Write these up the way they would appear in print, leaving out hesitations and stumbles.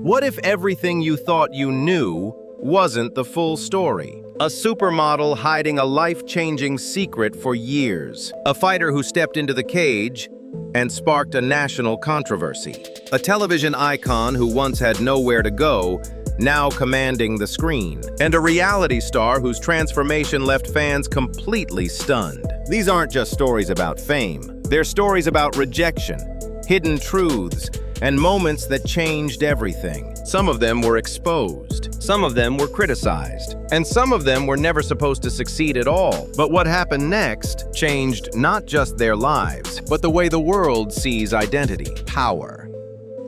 What if everything you thought you knew wasn't the full story? A supermodel hiding a life-changing secret for years. A fighter who stepped into the cage and sparked a national controversy. A television icon who once had nowhere to go, now commanding the screen. And a reality star whose transformation left fans completely stunned. These aren't just stories about fame. They're stories about rejection, hidden truths, and moments that changed everything. Some of them were exposed, some of them were criticized, and some of them were never supposed to succeed at all. But what happened next changed not just their lives, but the way the world sees identity, power,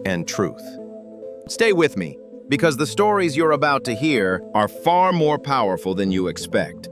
and truth. Stay with me, because the stories you're about to hear are far more powerful than you expect.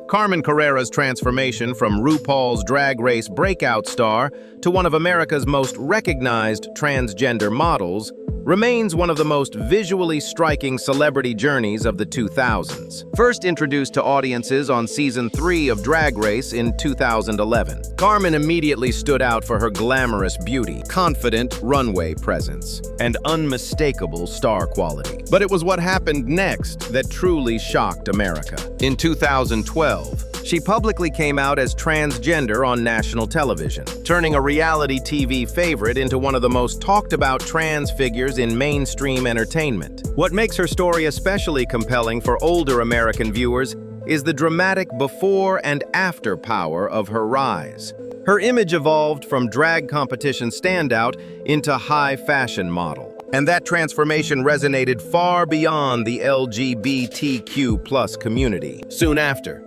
Carmen Carrera's transformation from RuPaul's Drag Race breakout star to one of America's most recognized transgender models remains one of the most visually striking celebrity journeys of the 2000s. First introduced to audiences on Season 3 of Drag Race in 2011, Carmen immediately stood out for her glamorous beauty, confident runway presence, and unmistakable star quality. But it was what happened next that truly shocked America. In 2012, she publicly came out as transgender on national television, turning a reality TV favorite into one of the most talked about trans figures in mainstream entertainment. What makes her story especially compelling for older American viewers is the dramatic before and after power of her rise. Her image evolved from drag competition standout into high fashion model. And that transformation resonated far beyond the LGBTQ+ community. Soon after,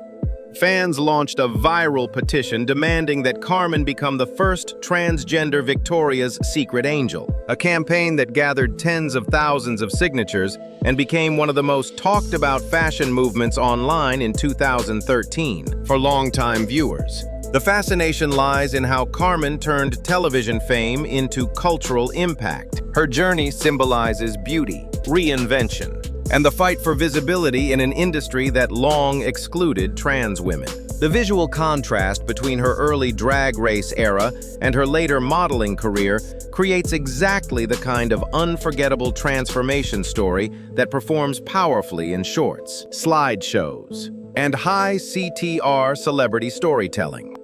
fans launched a viral petition demanding that Carmen become the first transgender Victoria's Secret Angel, a campaign that gathered tens of thousands of signatures and became one of the most talked about fashion movements online in 2013 for longtime viewers. The fascination lies in how Carmen turned television fame into cultural impact. Her journey symbolizes beauty, reinvention, and the fight for visibility in an industry that long excluded trans women. The visual contrast between her early Drag Race era and her later modeling career creates exactly the kind of unforgettable transformation story that performs powerfully in shorts, slideshows, and high CTR celebrity storytelling.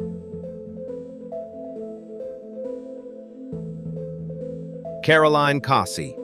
Caroline Cossey,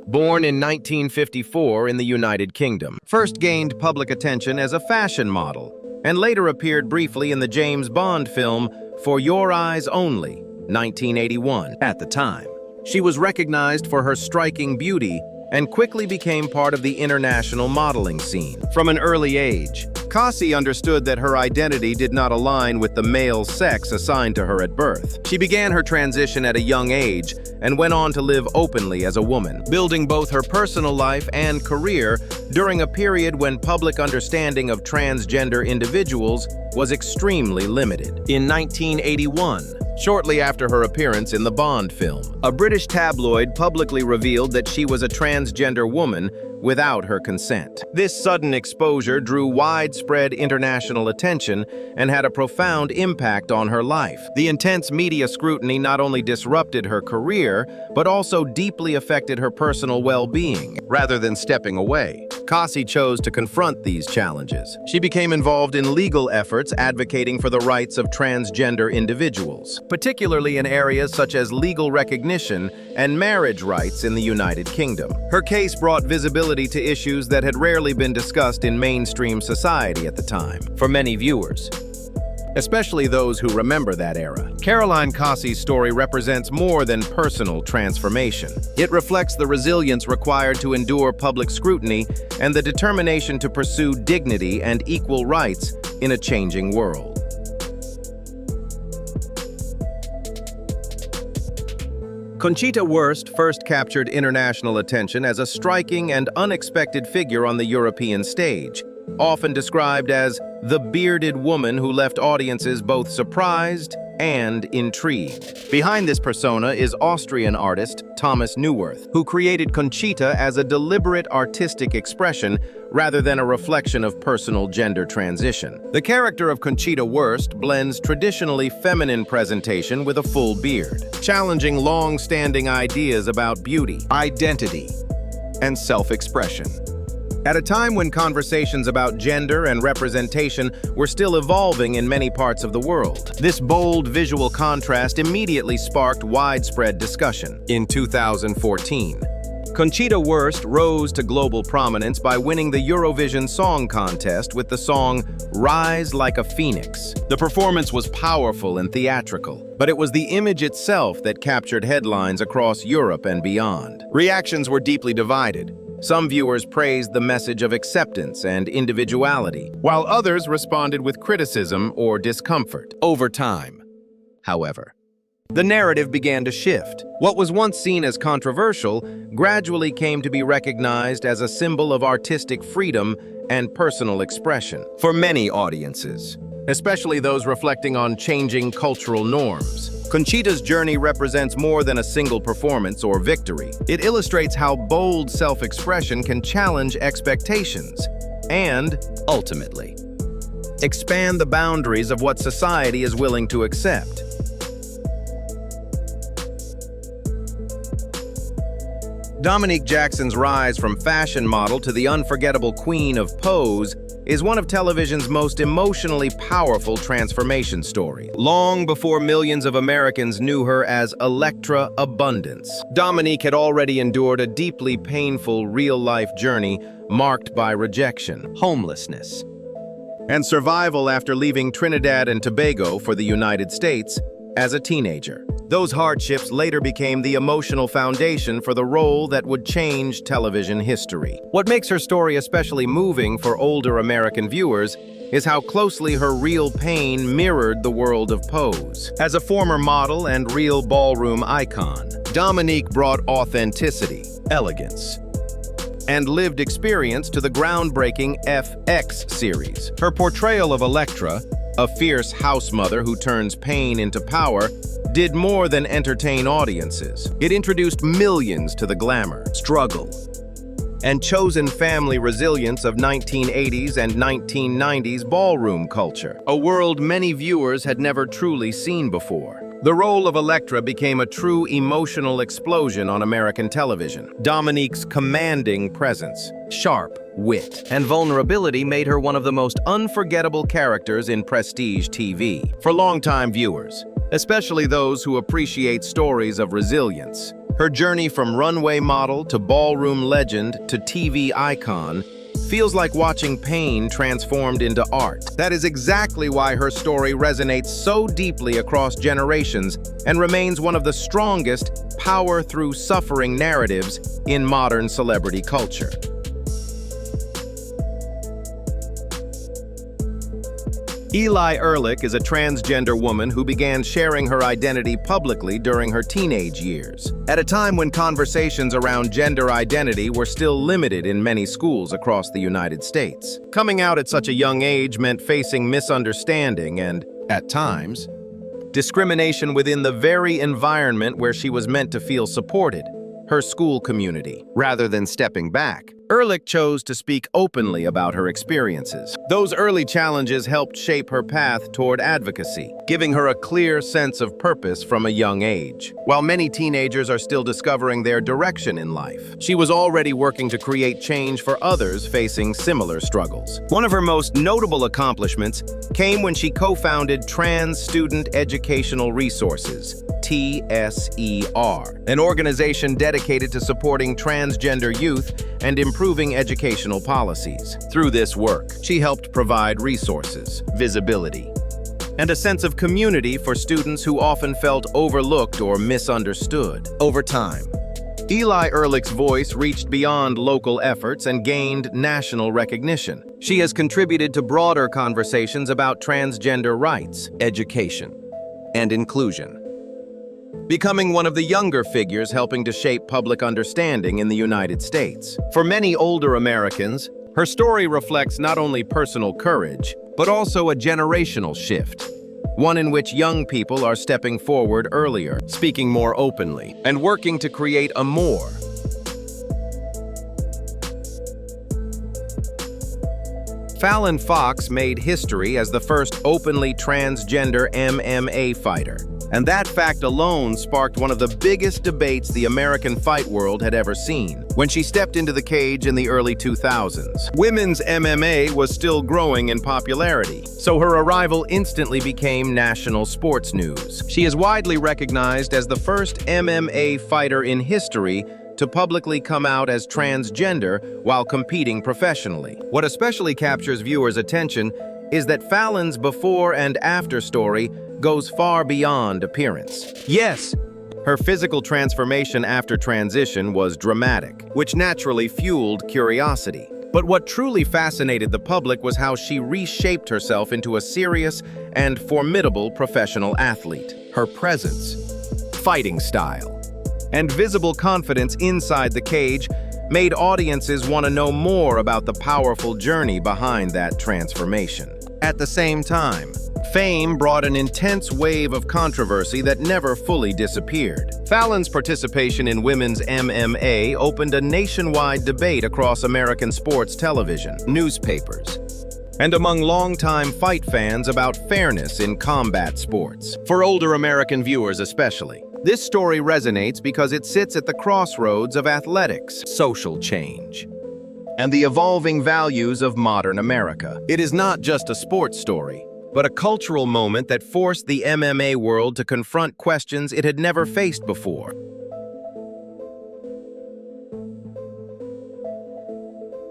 born in 1954 in the United Kingdom, first gained public attention as a fashion model and later appeared briefly in the James Bond film For Your Eyes Only, 1981. At the time, she was recognized for her striking beauty and quickly became part of the international modeling scene. From an early age, Cossey understood that her identity did not align with the male sex assigned to her at birth. She began her transition at a young age and went on to live openly as a woman, building both her personal life and career during a period when public understanding of transgender individuals was extremely limited. In 1981, shortly after her appearance in the Bond film, a British tabloid publicly revealed that she was a transgender woman without her consent. This sudden exposure drew widespread international attention and had a profound impact on her life. The intense media scrutiny not only disrupted her career, but also deeply affected her personal well-being. Rather than stepping away, Cossey chose to confront these challenges. She became involved in legal efforts advocating for the rights of transgender individuals, particularly in areas such as legal recognition and marriage rights in the United Kingdom. Her case brought visibility to issues that had rarely been discussed in mainstream society at the time. For many viewers, especially those who remember that era, Caroline Cossey's story represents more than personal transformation. It reflects the resilience required to endure public scrutiny and the determination to pursue dignity and equal rights in a changing world. Conchita Wurst first captured international attention as a striking and unexpected figure on the European stage, often described as the bearded woman who left audiences both surprised and intrigued. Behind this persona is Austrian artist Thomas Neuwirth, who created Conchita as a deliberate artistic expression rather than a reflection of personal gender transition. The character of Conchita Wurst blends traditionally feminine presentation with a full beard, challenging long-standing ideas about beauty, identity, and self-expression. At a time when conversations about gender and representation were still evolving in many parts of the world, this bold visual contrast immediately sparked widespread discussion. In 2014, Conchita Wurst rose to global prominence by winning the Eurovision Song Contest with the song "Rise Like a Phoenix." The performance was powerful and theatrical, but it was the image itself that captured headlines across Europe and beyond. Reactions were deeply divided. Some viewers praised the message of acceptance and individuality, while others responded with criticism or discomfort. Over time, however, the narrative began to shift. What was once seen as controversial gradually came to be recognized as a symbol of artistic freedom and personal expression for many audiences, especially those reflecting on changing cultural norms. Conchita's journey represents more than a single performance or victory. It illustrates how bold self-expression can challenge expectations and, ultimately, expand the boundaries of what society is willing to accept. Dominique Jackson's rise from fashion model to the unforgettable queen of pose is one of television's most emotionally powerful transformation stories. Long before millions of Americans knew her as Electra Abundance, Dominique had already endured a deeply painful real-life journey marked by rejection, homelessness, and survival after leaving Trinidad and Tobago for the United States as a teenager. Those hardships later became the emotional foundation for the role that would change television history. What makes her story especially moving for older American viewers is how closely her real pain mirrored the world of pose. As a former model and real ballroom icon, Dominique brought authenticity, elegance, and lived experience to the groundbreaking FX series. Her portrayal of Electra, a fierce house mother who turns pain into power, did more than entertain audiences. It introduced millions to the glamour, struggle, and chosen family resilience of 1980s and 1990s ballroom culture, a world many viewers had never truly seen before. The role of Electra became a true emotional explosion on American television. Dominique's commanding presence, sharp wit, and vulnerability made her one of the most unforgettable characters in prestige TV. For longtime viewers, especially those who appreciate stories of resilience, her journey from runway model to ballroom legend to TV icon feels like watching pain transformed into art. That is exactly why her story resonates so deeply across generations and remains one of the strongest power through suffering narratives in modern celebrity culture. Eli Ehrlich is a transgender woman who began sharing her identity publicly during her teenage years, at a time when conversations around gender identity were still limited in many schools across the United States. Coming out at such a young age meant facing misunderstanding and, at times, discrimination within the very environment where she was meant to feel supported, her school community. Rather than stepping back, Ehrlich chose to speak openly about her experiences. Those early challenges helped shape her path toward advocacy, giving her a clear sense of purpose from a young age. While many teenagers are still discovering their direction in life, she was already working to create change for others facing similar struggles. One of her most notable accomplishments came when she co-founded Trans Student Educational Resources, TSER, an organization dedicated to supporting transgender youth and improving educational policies. Through this work, she helped provide resources, visibility, and a sense of community for students who often felt overlooked or misunderstood. Over time, Eli Ehrlich's voice reached beyond local efforts and gained national recognition. She has contributed to broader conversations about transgender rights, education, and inclusion, becoming one of the younger figures helping to shape public understanding in the United States. For many older Americans, Her story reflects not only personal courage, but also a generational shift. One in which young people are stepping forward earlier, speaking more openly, and working to create a more Fallon Fox made history as the first openly transgender MMA fighter, and that fact alone sparked one of the biggest debates the American fight world had ever seen. When she stepped into the cage in the early 2000s, women's MMA was still growing in popularity, so her arrival instantly became national sports news. She is widely recognized as the first MMA fighter in history to publicly come out as transgender while competing professionally. What especially captures viewers' attention is that Fallon's before and after story goes far beyond appearance. Yes, her physical transformation after transition was dramatic, which naturally fueled curiosity. But what truly fascinated the public was how she reshaped herself into a serious and formidable professional athlete. Her presence, fighting style, and visible confidence inside the cage made audiences want to know more about the powerful journey behind that transformation. At the same time, fame brought an intense wave of controversy that never fully disappeared. Fallon's participation in women's MMA opened a nationwide debate across American sports television, newspapers, and among longtime fight fans about fairness in combat sports. For older American viewers especially, this story resonates because it sits at the crossroads of athletics, social change, and the evolving values of modern America. It is not just a sports story, but a cultural moment that forced the MMA world to confront questions it had never faced before.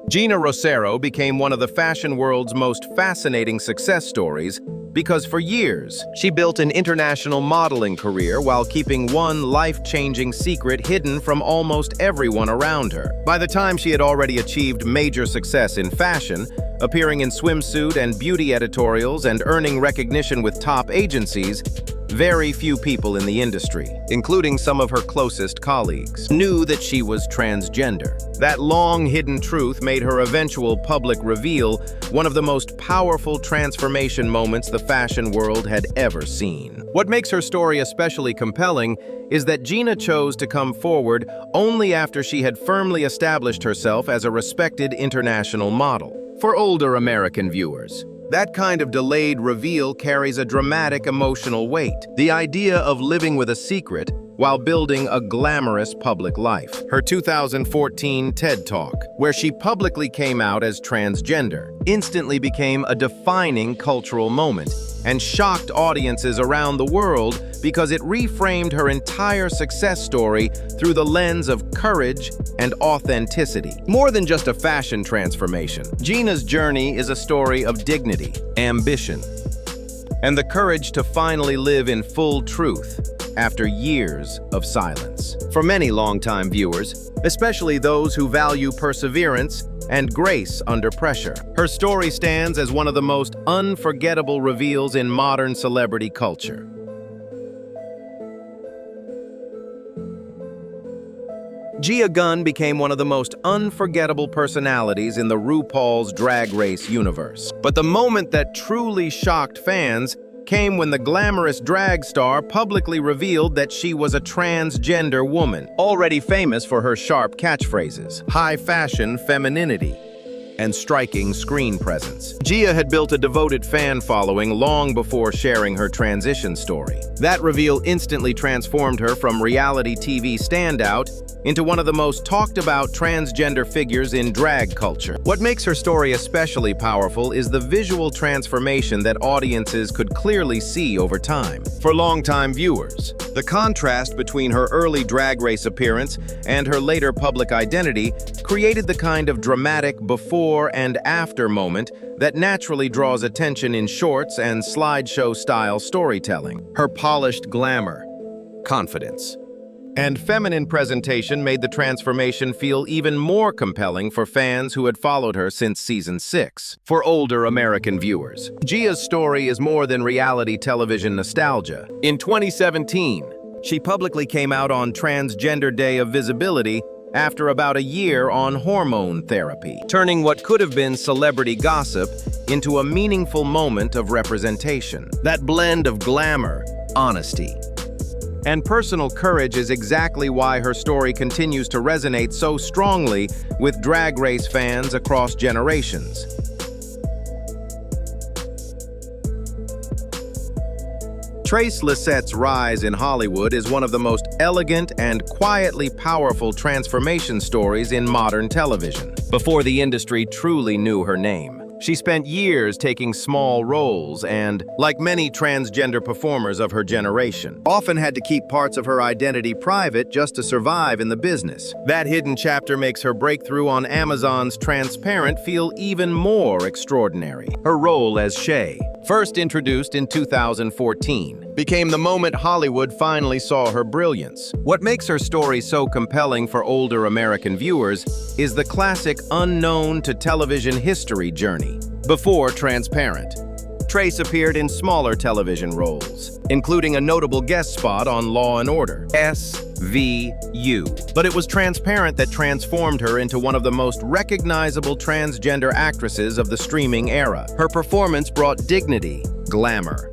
Gina Rosero became one of the fashion world's most fascinating success stories because for years, she built an international modeling career while keeping one life-changing secret hidden from almost everyone around her. By the time she had already achieved major success in fashion, appearing in swimsuit and beauty editorials and earning recognition with top agencies, very few people in the industry, including some of her closest colleagues, knew that she was transgender. That long-hidden truth made her eventual public reveal one of the most powerful transformation moments the fashion world had ever seen. What makes her story especially compelling is that Gina chose to come forward only after she had firmly established herself as a respected international model. For older American viewers, that kind of delayed reveal carries a dramatic emotional weight. The idea of living with a secret while building a glamorous public life. Her 2014 TED Talk, where she publicly came out as transgender, instantly became a defining cultural moment and shocked audiences around the world because it reframed her entire success story through the lens of courage and authenticity. More than just a fashion transformation, Gina's journey is a story of dignity, ambition, and the courage to finally live in full truth after years of silence. For many longtime viewers, especially those who value perseverance and grace under pressure, her story stands as one of the most unforgettable reveals in modern celebrity culture. Gia Gunn became one of the most unforgettable personalities in the RuPaul's Drag Race universe. But the moment that truly shocked fans came when the glamorous drag star publicly revealed that she was a transgender woman, already famous for her sharp catchphrases, high fashion femininity, and striking screen presence. Gia had built a devoted fan following long before sharing her transition story. That reveal instantly transformed her from reality TV standout into one of the most talked-about transgender figures in drag culture. What makes her story especially powerful is the visual transformation that audiences could clearly see over time. For longtime viewers, the contrast between her early Drag Race appearance and her later public identity created the kind of dramatic before and after moment that naturally draws attention in shorts and slideshow-style storytelling. Her polished glamour, confidence, and feminine presentation made the transformation feel even more compelling for fans who had followed her since season 6. For older American viewers, Gia's story is more than reality television nostalgia. In 2017, she publicly came out on Transgender Day of Visibility after about a year on hormone therapy, turning what could have been celebrity gossip into a meaningful moment of representation. That blend of glamour, honesty, and personal courage is exactly why her story continues to resonate so strongly with Drag Race fans across generations. Trace Lissette's rise in Hollywood is one of the most elegant and quietly powerful transformation stories in modern television. Before the industry truly knew her name, she spent years taking small roles and, like many transgender performers of her generation, often had to keep parts of her identity private just to survive in the business. That hidden chapter makes her breakthrough on Amazon's Transparent feel even more extraordinary. Her role as Shay, first introduced in 2014, became the moment Hollywood finally saw her brilliance. What makes her story so compelling for older American viewers is the classic unknown to television history journey. Before Transparent, Trace appeared in smaller television roles, including a notable guest spot on Law & Order, SVU. But it was Transparent that transformed her into one of the most recognizable transgender actresses of the streaming era. Her performance brought dignity, glamour,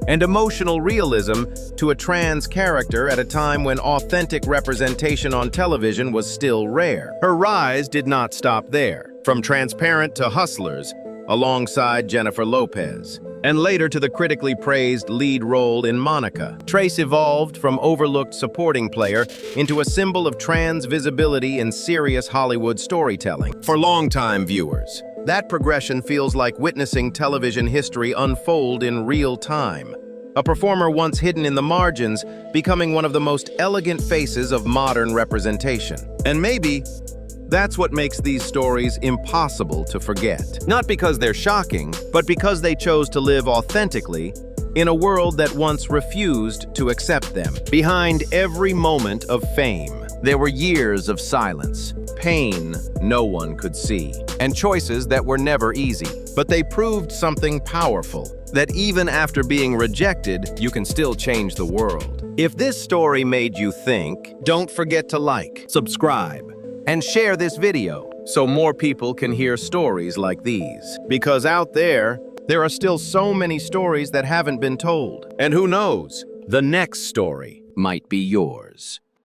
and emotional realism to a trans character at a time when authentic representation on television was still rare. Her rise did not stop there. From Transparent to Hustlers, alongside Jennifer Lopez, and later to the critically praised lead role in Monica, Trace evolved from overlooked supporting player into a symbol of trans visibility in serious Hollywood storytelling. For longtime viewers, that progression feels like witnessing television history unfold in real time. A performer once hidden in the margins, becoming one of the most elegant faces of modern representation. And maybe that's what makes these stories impossible to forget. Not because they're shocking, but because they chose to live authentically in a world that once refused to accept them. Behind every moment of fame, there were years of silence, pain no one could see, and choices that were never easy. But they proved something powerful, that even after being rejected, you can still change the world. If this story made you think, don't forget to like, subscribe, and share this video so more people can hear stories like these. Because out there are still so many stories that haven't been told. And who knows, the next story might be yours.